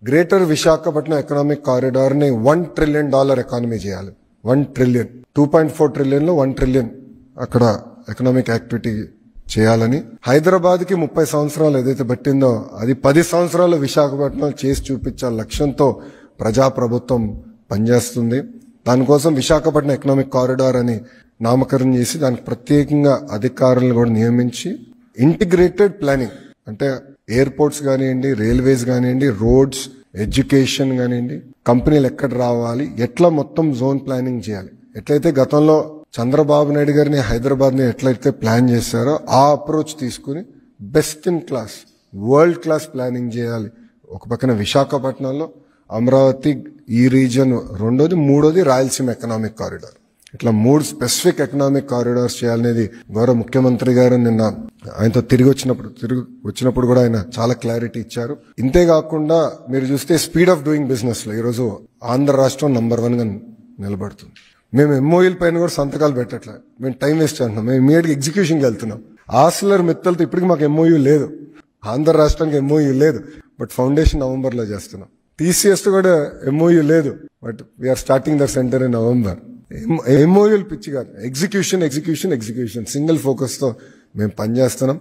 Greater Visakhapatnam economic corridor ని $1 trillion economy చేయాలి. 1 trillion, 2.4 trillion లో 1 trillion అక్కడ ఎకనామిక్ యాక్టివిటీ చేయాలని. హైదరాబాద్ కి 30 సంవత్సరాలు ఏదైతే పట్టిందో అది 10 సంవత్సరాలు విశాఖపట్నం చేసి చూపించాల లక్ష్యంతో ప్రజాప్రభుత్వం పనిచేస్తుంది. దానికోసం విశాఖపట్నం ఎకనామిక్ కారిడార్ అని నామకరణం చేసి దానికి ప్రత్యేకంగా అధికారులను కూడా నియమించి ఇంటిగ్రేటెడ్ ప్లానింగ్ అంటే ఎయిర్పోర్ట్స్ కానివ్వండి, రైల్వేస్ కానివ్వండి, రోడ్స్, ఎడ్యుకేషన్ కానివ్వండి, కంపెనీలు ఎక్కడ రావాలి, ఎట్లా మొత్తం జోన్ ప్లానింగ్ చేయాలి. ఎట్లయితే గతంలో చంద్రబాబు నాయుడు గారిని హైదరాబాద్ ని ఎట్లయితే ప్లాన్ చేశారో ఆ అప్రోచ్ తీసుకుని best in class, world class planning చేయాలి. ఒక పక్కన విశాఖపట్నంలో, అమరావతి ఈ రీజియన్ రెండోది, మూడోది రాయలసీమ ఎకనామిక్ కారిడార్. ఇట్లా 3 స్పెసిఫిక్ ఎకనామిక్ కారిడార్స్ చేయాలనేది గౌరవ ముఖ్యమంత్రి గారు నిన్న ఆయనతో తిరిగి వచ్చినప్పుడు కూడా ఆయన చాలా క్లారిటీ ఇచ్చారు. ఇంతేకాకుండా మీరు చూస్తే స్పీడ్ ఆఫ్ డూయింగ్ బిజినెస్ లో ఈరోజు ఆంధ్ర రాష్ట్రం నంబర్ 1 గా నిలబడుతుంది. మేము ఎంఓఈల పైన కూడా సంతకాలు పెట్టట్లేదు. మేము టైం వేస్ట్ చేస్తున్నాం. మేము ఇమీడియట్ గా ఎగ్జిక్యూషన్కి వెళ్తున్నాం. ఆర్సిలర్ మిత్తల్తో ఇప్పటికి మాకు ఎంఓయూ లేదు. ఆంధ్ర రాష్ట్రానికి ఎంఓయూ లేదు, బట్ ఫౌండేషన్ నవంబర్ లో చేస్తున్నాం. టీసీఎస్ తో కూడా ఎంఓయూ లేదు, but we're starting their center in November. ఎంఓయూలు పిచ్చి కాదు, ఎగ్జిక్యూషన్ సింగిల్ ఫోకస్ తో మేము పనిచేస్తున్నాం.